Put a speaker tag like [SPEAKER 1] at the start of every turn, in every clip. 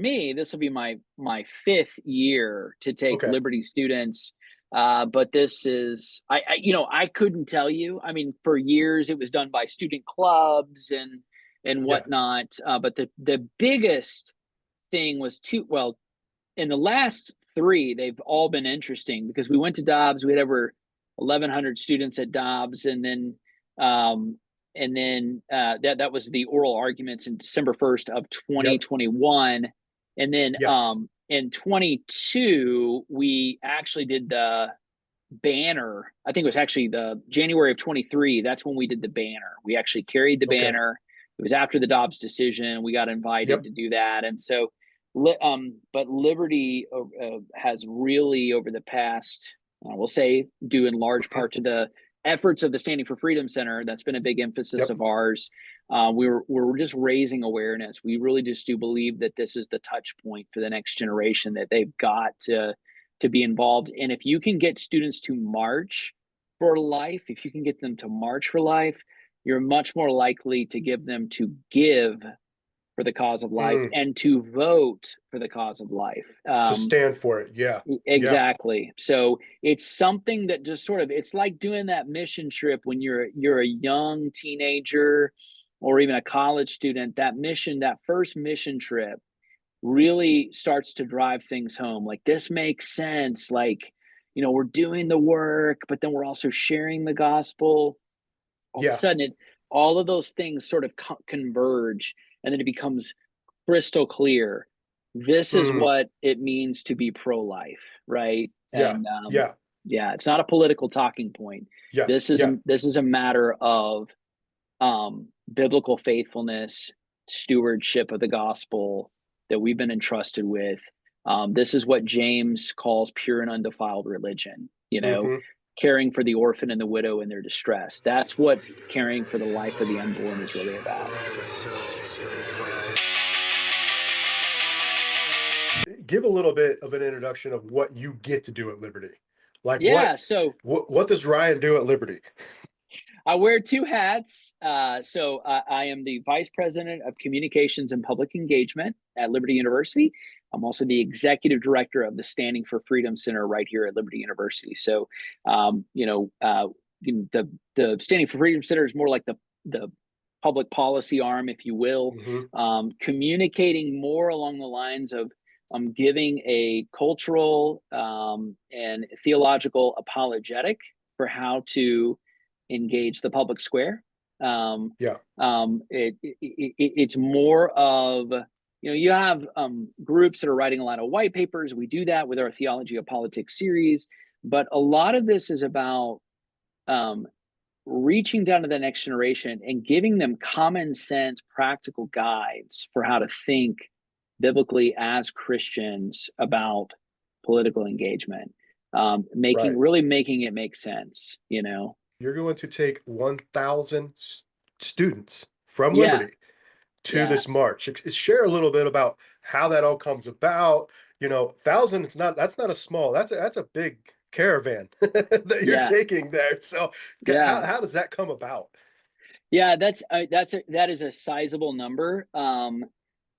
[SPEAKER 1] me, this will be my fifth year to take
[SPEAKER 2] Okay.
[SPEAKER 1] Liberty students. But this is I couldn't tell you. I mean, for years it was done by student clubs and
[SPEAKER 2] Yeah.
[SPEAKER 1] whatnot. But the biggest thing was in the last three, they've all been interesting because we went to Dobbs. We had over 1,100 students at Dobbs, um, that was the oral arguments in December 1st of
[SPEAKER 2] Yep.
[SPEAKER 1] 2021, and then
[SPEAKER 2] Yes.
[SPEAKER 1] in 22 we actually did the banner. I think it was actually the January of 23. That's when we did the banner. We actually carried the
[SPEAKER 2] Okay.
[SPEAKER 1] banner. It was after the Dobbs decision. We got invited
[SPEAKER 2] Yep.
[SPEAKER 1] to do that, and so but Liberty has really over the past, I will say, due in large
[SPEAKER 2] Mhm.
[SPEAKER 1] part to the efforts of the Standing for Freedom Center. That's been a big emphasis
[SPEAKER 2] Yep.
[SPEAKER 1] of ours. We're just raising awareness. We really just do believe that this is the touch point for the next generation, that they've got to be involved. And if you can get students to march for life, if you can get them to march for life, you're much more likely to give them to give for the cause of life
[SPEAKER 2] Mm.
[SPEAKER 1] and to vote for the cause of life.
[SPEAKER 2] To stand for it. Yeah. Yeah.
[SPEAKER 1] Exactly. So it's something that just sort of, it's like doing that mission trip when you're a young teenager or even a college student. That first mission trip really starts to drive things home. Like, this makes sense. Like, we're doing the work, but then we're also sharing the gospel. All of a
[SPEAKER 2] Yeah.
[SPEAKER 1] sudden, all of those things sort of converge, and then it becomes crystal clear. This is
[SPEAKER 2] Mm.
[SPEAKER 1] what it means to be pro-life, right?
[SPEAKER 2] Yeah.
[SPEAKER 1] And
[SPEAKER 2] Yeah.
[SPEAKER 1] yeah, it's not a political talking point.
[SPEAKER 2] Yeah.
[SPEAKER 1] This
[SPEAKER 2] Yeah.
[SPEAKER 1] is a matter of biblical faithfulness, stewardship of the gospel that we've been entrusted with. This is what James calls pure and undefiled religion.
[SPEAKER 2] Hmm.
[SPEAKER 1] Caring for the orphan and the widow in their distress. That's what caring for the life of the unborn is really about.
[SPEAKER 2] Give a little bit of an introduction of what you get to do at Liberty. Like
[SPEAKER 1] Yeah, so
[SPEAKER 2] what does Ryan do at Liberty?
[SPEAKER 1] I wear two hats. I am the vice president of communications and public engagement at Liberty University. I'm also the executive director of the Standing for Freedom Center right here at Liberty University. So, the Standing for Freedom Center is more like the public policy arm, if you will,
[SPEAKER 2] Hmm.
[SPEAKER 1] communicating more along the lines of giving a cultural and theological apologetic for how to engage the public square.
[SPEAKER 2] Yeah.
[SPEAKER 1] It's more of, you have groups that are writing a lot of white papers. We do that with our Theology of Politics series, but a lot of this is about um, reaching down to the next generation and giving them common sense, practical guides for how to think biblically as Christians about political engagement.
[SPEAKER 2] Right.
[SPEAKER 1] Making it make sense.
[SPEAKER 2] You're going to take 1,000 students from
[SPEAKER 1] Yeah,
[SPEAKER 2] Liberty to
[SPEAKER 1] yeah,
[SPEAKER 2] this march. Share a little bit about how that all comes about. 1,000, that's not a small, that's a big caravan that you're
[SPEAKER 1] yeah,
[SPEAKER 2] taking there. So
[SPEAKER 1] yeah,
[SPEAKER 2] how does that come about?
[SPEAKER 1] yeah. That is a sizable number.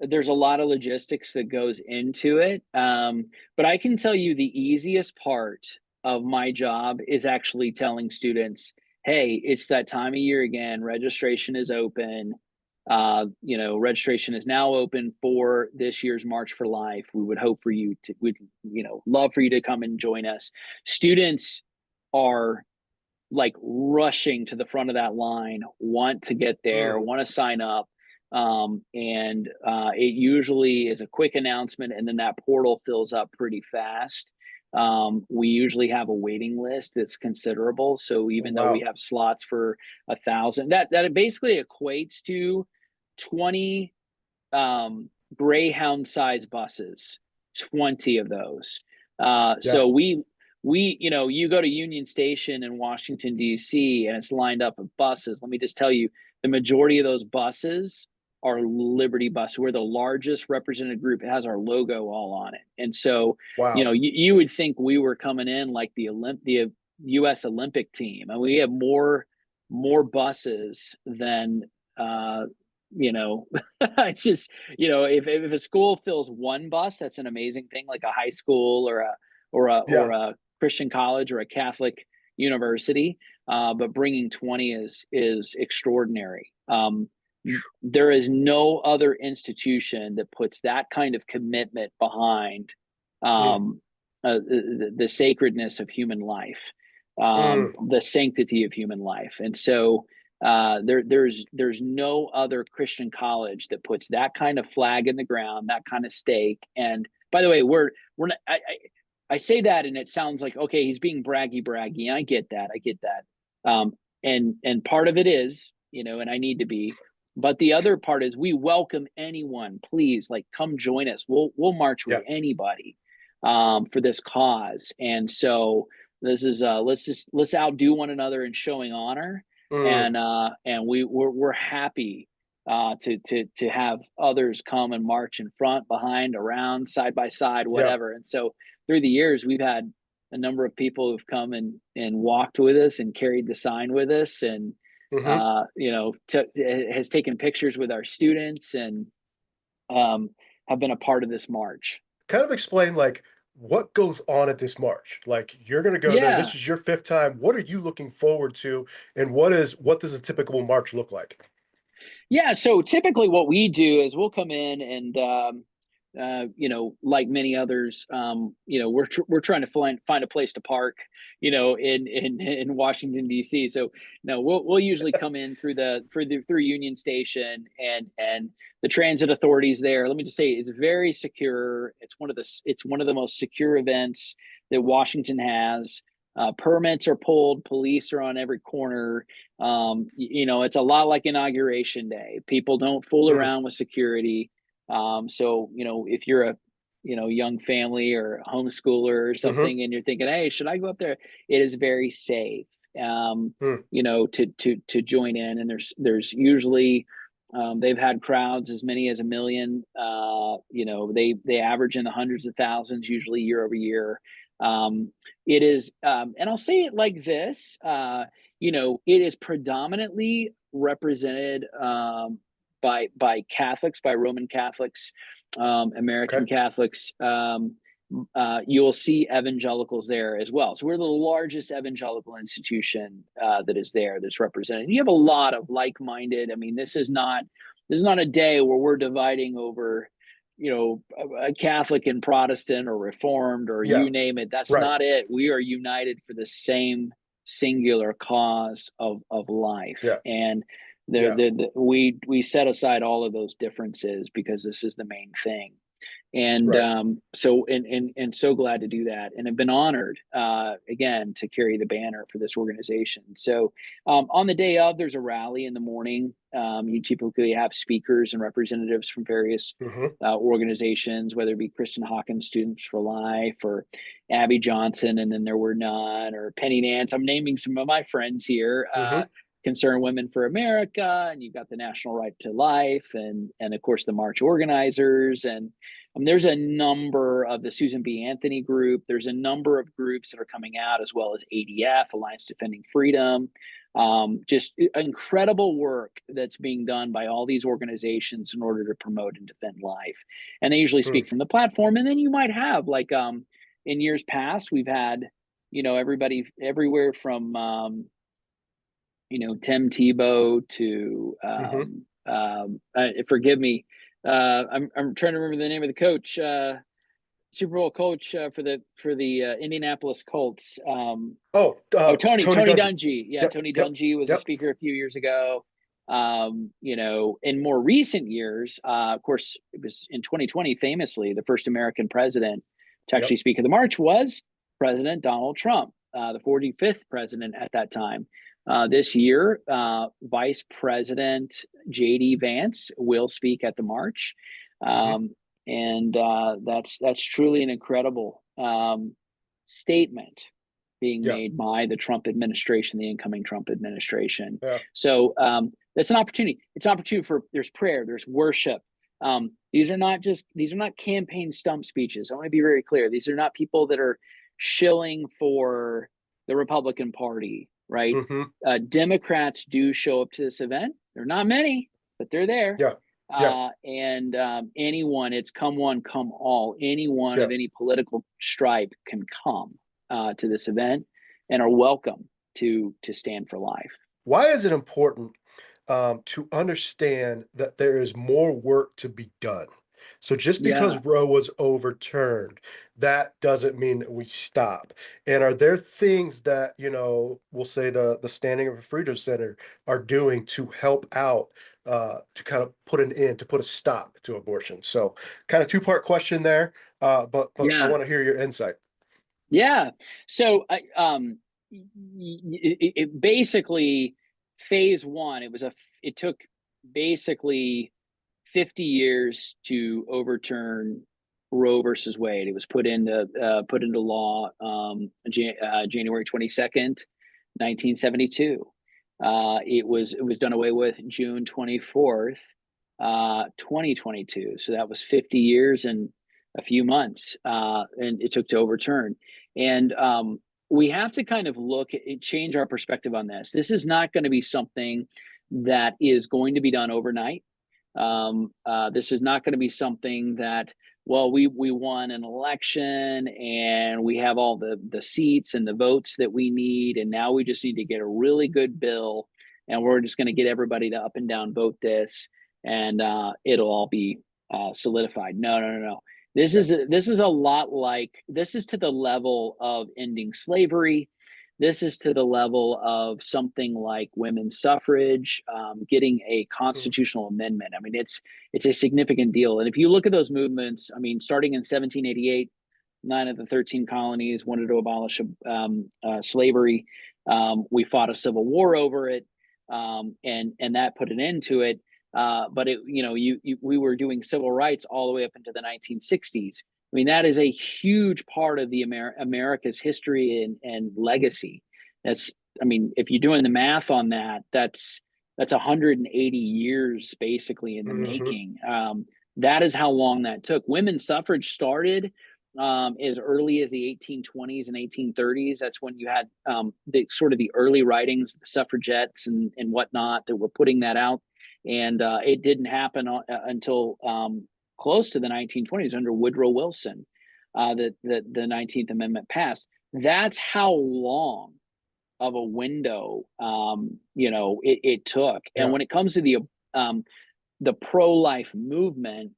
[SPEAKER 1] There's a lot of logistics that goes into it. But I can tell you the easiest part of my job is actually telling students, hey, it's that time of year again. Registration is open. Registration is now open for this year's March for Life. We would hope for you to, we'd, love for you to come and join us. Students are like rushing to the front of that line, want to get there,
[SPEAKER 2] Mm.
[SPEAKER 1] want to sign up. And it usually is a quick announcement, and then that portal fills up pretty fast. We usually have a waiting list that's considerable. So
[SPEAKER 2] Oh,
[SPEAKER 1] even though we
[SPEAKER 2] wow.
[SPEAKER 1] have slots for 1,000, that basically equates to 20 Greyhound size buses, 20 of those.
[SPEAKER 2] Yeah.
[SPEAKER 1] So you go to Union Station in Washington, D.C., and it's lined up with buses. Let me just tell you, the majority of those buses are Liberty buses. We're the largest represented group. It has our logo all on it. And so,
[SPEAKER 2] Wow.
[SPEAKER 1] you would think we were coming in like the U.S. Olympic team, and we have more buses than it's just, if a school fills one bus, that's an amazing thing, like a high school or
[SPEAKER 2] Yeah.
[SPEAKER 1] a Christian college or a Catholic university. But bringing 20 is extraordinary. There is no other institution that puts that kind of commitment behind
[SPEAKER 2] Mm,
[SPEAKER 1] um, the sacredness of human life,
[SPEAKER 2] mm.
[SPEAKER 1] the sanctity of human life, and so there's no other Christian college that puts that kind of flag in the ground, that kind of stake. And by the way, we're not, I say that and it sounds like, okay, he's being braggy. I get that. I get that. And part of it is, and I need to be, but the other part is we welcome anyone. Please, like, come join us. We'll march with
[SPEAKER 2] Yeah.
[SPEAKER 1] anybody for this cause. And so this is let's outdo one another in showing honor,
[SPEAKER 2] Mm.
[SPEAKER 1] and we're happy to have others come and march in front, behind, around, side by side,
[SPEAKER 2] Yeah.
[SPEAKER 1] whatever. And so through the years, we've had a number of people who've come and walked with us and carried the sign with us, and
[SPEAKER 2] Hmm.
[SPEAKER 1] has taken pictures with our students, and um, have been a part of this march.
[SPEAKER 2] Kind of explain like what goes on at this march. Like you're going to go there.
[SPEAKER 1] Yeah,
[SPEAKER 2] This is your fifth time. What are you looking forward to, and what does a typical march look like?
[SPEAKER 1] yeah. So typically, what we do is we'll come in and like many others, we're trying to find a place to park, in Washington D.C. So no, we'll usually come in through Union Station, and the transit authorities there. Let me just say, it's very secure. It's one of the most secure events that Washington has. Permits are pulled, police are on every corner. It's a lot like Inauguration Day. People don't fool
[SPEAKER 2] Mm.
[SPEAKER 1] around with security. So, if you're a, young family or a homeschooler or
[SPEAKER 2] Hmm.
[SPEAKER 1] something, and you're thinking, hey, should I go up there? It is very safe,
[SPEAKER 2] Mm.
[SPEAKER 1] to join in. And there's usually, they've had crowds as many as 1 million. They average in the hundreds of thousands, usually year over year. It is, and I'll say it like this, it is predominantly represented, by Catholics, by Roman Catholics,
[SPEAKER 2] Okay.
[SPEAKER 1] American Catholics. You will see evangelicals there as well. So we're the largest evangelical institution that is there, that's represented. You have a lot of like-minded. I mean, this is not a day where we're dividing over, a Catholic and Protestant or Reformed or
[SPEAKER 2] Yeah.
[SPEAKER 1] you name it. That's
[SPEAKER 2] Right.
[SPEAKER 1] not it. We are united for the same singular cause of life,
[SPEAKER 2] Yeah.
[SPEAKER 1] and
[SPEAKER 2] Yeah.
[SPEAKER 1] we set aside all of those differences because this is the main thing. And
[SPEAKER 2] Right.
[SPEAKER 1] so glad to do that, and have been honored, again, to carry the banner for this organization. So on the day of, there's a rally in the morning. You typically have speakers and representatives from various
[SPEAKER 2] Hmm.
[SPEAKER 1] organizations, whether it be Kristen Hawkins Students for Life, or Abby Johnson, and then there were none, or Penny Nance. I'm naming some of my friends here.
[SPEAKER 2] Hmm.
[SPEAKER 1] Concerned Women for America, and you've got the National Right to Life, and of course the march organizers, and there's a number of the Susan B. Anthony group. There's a number of groups that are coming out, as well as ADF, Alliance Defending Freedom. Just incredible work that's being done by all these organizations in order to promote and defend life. And they usually
[SPEAKER 2] Mm.
[SPEAKER 1] speak from the platform. And then you might have, like, in years past, we've had, everybody everywhere from, Tim Tebow to,
[SPEAKER 2] Hmm.
[SPEAKER 1] forgive me, I'm trying to remember the name of the coach, Super Bowl coach, for the Indianapolis Colts.
[SPEAKER 2] Oh,
[SPEAKER 1] Oh, Tony
[SPEAKER 2] Tony
[SPEAKER 1] Tony
[SPEAKER 2] Dungy.
[SPEAKER 1] Dungy. Yeah,
[SPEAKER 2] Yep.
[SPEAKER 1] Tony
[SPEAKER 2] Yep.
[SPEAKER 1] Dungy was a
[SPEAKER 2] Yep.
[SPEAKER 1] speaker a few years ago. In more recent years, of course, it was in 2020, famously, the first American president to
[SPEAKER 2] Yep.
[SPEAKER 1] actually speak at the march was President Donald Trump, the 45th president at that time. This year, Vice President J.D. Vance will speak at the march.
[SPEAKER 2] Hmm.
[SPEAKER 1] Um, and that's truly an incredible statement being
[SPEAKER 2] Yeah.
[SPEAKER 1] made by the Trump administration, the incoming Trump administration.
[SPEAKER 2] Yeah.
[SPEAKER 1] So that's an opportunity. It's an opportunity for, there's prayer, there's worship. These are not campaign stump speeches. I want to be very clear. These are not people that are shilling for the Republican Party, right?
[SPEAKER 2] Hmm.
[SPEAKER 1] Democrats do show up to this event. They're not many. but they're there.
[SPEAKER 2] Yeah. Yeah.
[SPEAKER 1] And anyone, it's come one, come all. Anyone
[SPEAKER 2] Yeah.
[SPEAKER 1] of any political stripe can come to this event and are welcome to stand for life.
[SPEAKER 2] Why is it important to understand that there is more work to be done? So just because
[SPEAKER 1] Yeah,
[SPEAKER 2] Roe was overturned, that doesn't mean that we stop. And are there things that, we'll say the Standing of a Freedom Center are doing to help out, to kind of put an end, to put a stop to abortion? So kind of two-part question there, but I
[SPEAKER 1] yeah,
[SPEAKER 2] want to hear your insight.
[SPEAKER 1] yeah. So it basically phase one. It took basically 50 years to overturn Roe versus Wade. It was put into law January 22nd, 1972. It was done away with June 24th, 2022. So that was 50 years and a few months, and it took to overturn. And we have to kind of change our perspective on this. This is not going to be something that is going to be done overnight. This is not going to be something that, well, we won an election and we have all the seats and the votes that we need, and now we just need to get a really good bill, and we're just going to get everybody to up and down vote this, and it'll all be solidified. No, no, no, no.
[SPEAKER 2] Yeah.
[SPEAKER 1] This is a lot like, this is to the level of ending slavery. This is to the level of something like women's suffrage, getting a
[SPEAKER 2] Mm,
[SPEAKER 1] constitutional amendment. I mean, it's a significant deal. And if you look at those movements, I mean, starting in 1788, 9 of the 13 colonies wanted to abolish slavery. We fought a civil war over it, and that put an end to it. But we were doing civil rights all the way up into the 1960s. I mean, that is a huge part of the America's history and legacy. That's, I mean, if you're doing the math on that, that's 180 years basically in the
[SPEAKER 2] mhm.
[SPEAKER 1] making. That is how long that took. Women's suffrage started as early as the 1820s and 1830s. That's when you had the sort of the early writings, the suffragettes and whatnot that were putting that out, and it didn't happen until close to the 1920s under Woodrow Wilson. That the 19th Amendment passed. That's how long of a window it took. And
[SPEAKER 2] Yeah.
[SPEAKER 1] when it comes to the pro-life movement,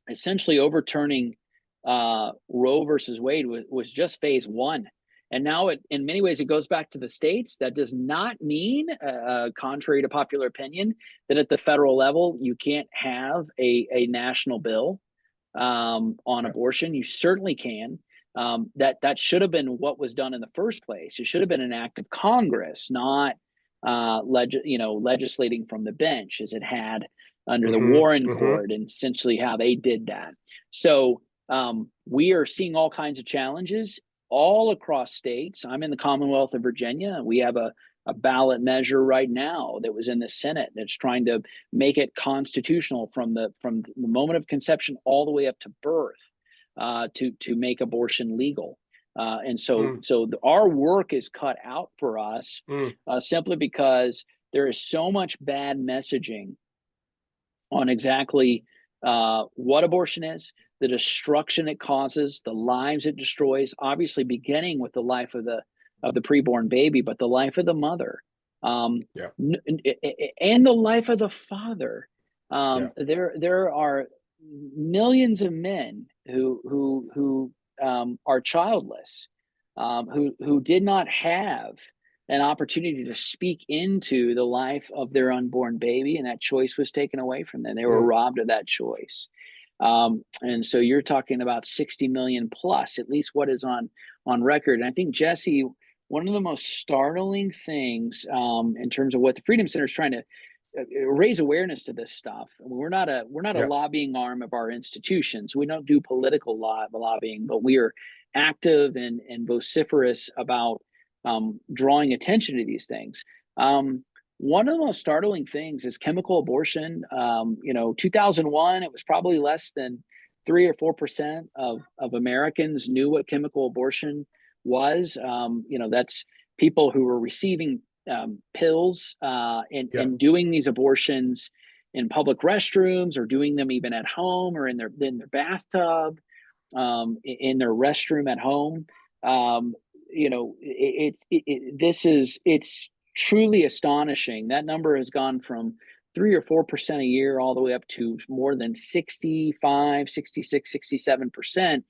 [SPEAKER 1] essentially overturning Roe versus Wade was just phase one. And now, in many ways, it goes back to the states. That does not mean, contrary to popular opinion, that at the federal level you can't have a national bill on
[SPEAKER 2] Yeah.
[SPEAKER 1] abortion. You certainly can. That should have been what was done in the first place. It should have been an act of Congress, not legislating from the bench, as it had under the
[SPEAKER 2] Hmm.
[SPEAKER 1] Warren
[SPEAKER 2] Hmm.
[SPEAKER 1] Court, and essentially how they did that. So we are seeing all kinds of challenges all across states. I'm in the Commonwealth of Virginia. We have a ballot measure right now that was in the Senate that's trying to make it constitutional from the moment of conception all the way up to birth, to make abortion legal. And so
[SPEAKER 2] Mm,
[SPEAKER 1] our work is cut out for us,
[SPEAKER 2] mm.
[SPEAKER 1] simply because there is so much bad messaging on exactly what abortion is, the destruction it causes, the lives it destroys. Obviously, beginning with the life of the preborn baby, but the life of the mother, um,
[SPEAKER 2] Yeah.
[SPEAKER 1] and the life of the father.
[SPEAKER 2] Yeah.
[SPEAKER 1] There are millions of men who are childless, who did not have an opportunity to speak into the life of their unborn baby, and that choice was taken away from them. They were
[SPEAKER 2] Mm.
[SPEAKER 1] robbed of that choice. And so you're talking about 60 million plus, at least what is on record. And I think, Jesse, one of the most startling things, in terms of what the Freedom Center is trying to raise awareness to this stuff. We're not a
[SPEAKER 2] Yeah.
[SPEAKER 1] lobbying arm of our institutions. We don't do political lobbying, but we are active and vociferous about drawing attention to these things. One of the most startling things is chemical abortion. 2001, it was probably less than 3 or 4% of Americans knew what chemical abortion was. That's people who were receiving pills,
[SPEAKER 2] Yeah.
[SPEAKER 1] and doing these abortions in public restrooms, or doing them even at home or in their bathtub, in their restroom at home. It's truly astonishing. That number has gone from 3 or 4% a year all the way up to more than 65, 66, 67%.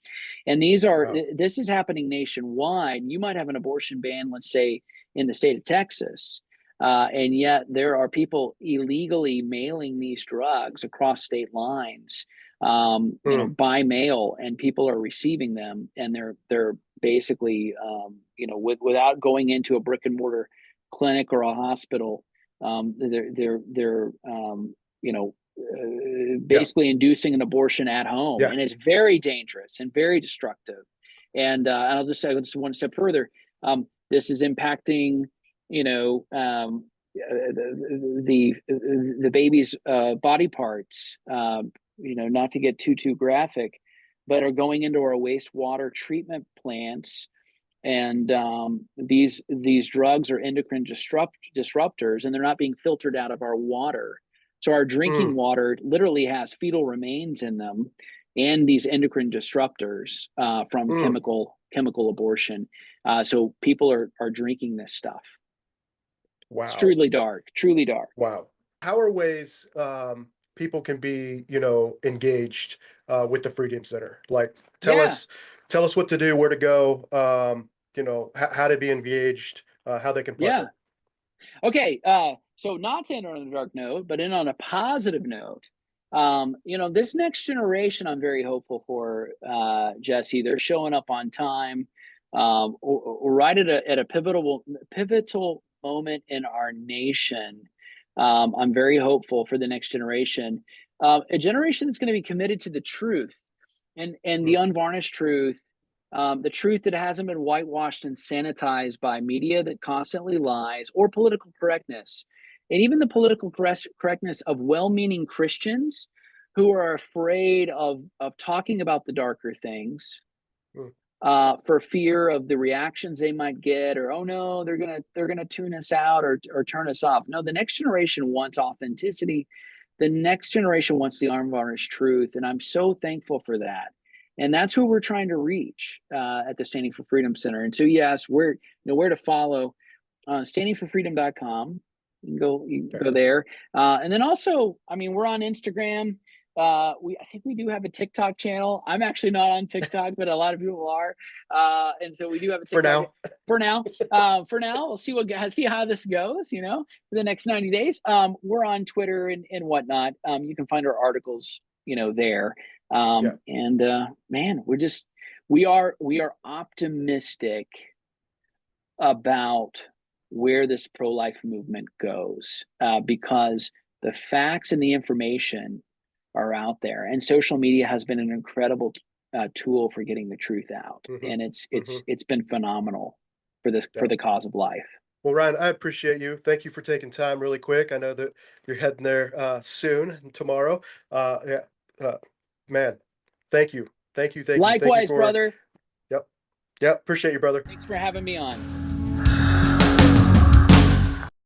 [SPEAKER 1] And
[SPEAKER 2] Wow.
[SPEAKER 1] this is happening nationwide. You might have an abortion ban, let's say, in the state of Texas. And yet there are people illegally mailing these drugs across state lines,
[SPEAKER 2] Mm,
[SPEAKER 1] by mail, and people are receiving them, and they're basically, without going into a brick and mortar clinic or a hospital, they're
[SPEAKER 2] yeah.
[SPEAKER 1] basically inducing an abortion at home,
[SPEAKER 2] Yeah.
[SPEAKER 1] and it's very dangerous and very destructive. And I'll just say this one step further. This is impacting, you know, the baby's body parts. Not to get too graphic, but are going into our wastewater treatment plants. And these drugs are endocrine disruptors, and they're not being filtered out of our water. So our drinking
[SPEAKER 2] Mm,
[SPEAKER 1] water literally has fetal remains in them, and these endocrine disruptors from
[SPEAKER 2] mm.
[SPEAKER 1] chemical abortion. So people are drinking this stuff. It's
[SPEAKER 2] Wow.
[SPEAKER 1] truly dark, truly dark.
[SPEAKER 2] Wow. How are ways people can be, engaged with the Freedom Center? Like, tell
[SPEAKER 1] Yeah,
[SPEAKER 2] us, tell us what to do, where to go, how to be engaged, how they can
[SPEAKER 1] yeah.
[SPEAKER 2] partner.
[SPEAKER 1] Okay, so not to end on a dark note, but in on a positive note, this next generation, I'm very hopeful for, Jesse. They're showing up on time, right at a pivotal moment in our nation. I'm very hopeful for the next generation, a generation that's going to be committed to the truth, and the
[SPEAKER 2] Mm,
[SPEAKER 1] unvarnished truth, the truth that hasn't been whitewashed and sanitized by media that constantly lies, or political correctness. And even the political correctness of well-meaning Christians who are afraid of talking about the darker things,
[SPEAKER 2] mm,
[SPEAKER 1] for fear of the reactions they might get, or, oh no, they're gonna tune us out, or turn us off. No, the next generation wants authenticity. The next generation wants the unvarnished truth, and I'm so thankful for that. And that's who we're trying to reach, at the Standing for Freedom Center. And so, yes, where to follow, standingforfreedom.com. You can go
[SPEAKER 2] okay.
[SPEAKER 1] there. And then also, I mean, we're on Instagram. I think we do have a TikTok channel. I'm actually not on TikTok, but a lot of people are. And so we do have a
[SPEAKER 2] For
[SPEAKER 1] TikTok
[SPEAKER 2] now.
[SPEAKER 1] for now. For now, we'll see how this goes, for the next 90 days. We're on Twitter and whatnot. You can find our articles, there.
[SPEAKER 2] Yeah.
[SPEAKER 1] And man, we are optimistic about where this pro-life movement goes, because the facts and the information are out there, and social media has been an incredible tool for getting the truth out,
[SPEAKER 2] Hmm.
[SPEAKER 1] and it's
[SPEAKER 2] Hmm.
[SPEAKER 1] it's it's been phenomenal for this for
[SPEAKER 2] Yeah.
[SPEAKER 1] the cause of life.
[SPEAKER 2] Well, Ryan, I appreciate you. Thank you for taking time really quick. I know that you're heading there soon, tomorrow. Yeah. Uh, man, thank you. Thank you. Thank you. Thank you
[SPEAKER 1] Likewise,
[SPEAKER 2] for,
[SPEAKER 1] brother.
[SPEAKER 2] yep. Yep. Appreciate you, brother.
[SPEAKER 1] Thanks for having me on.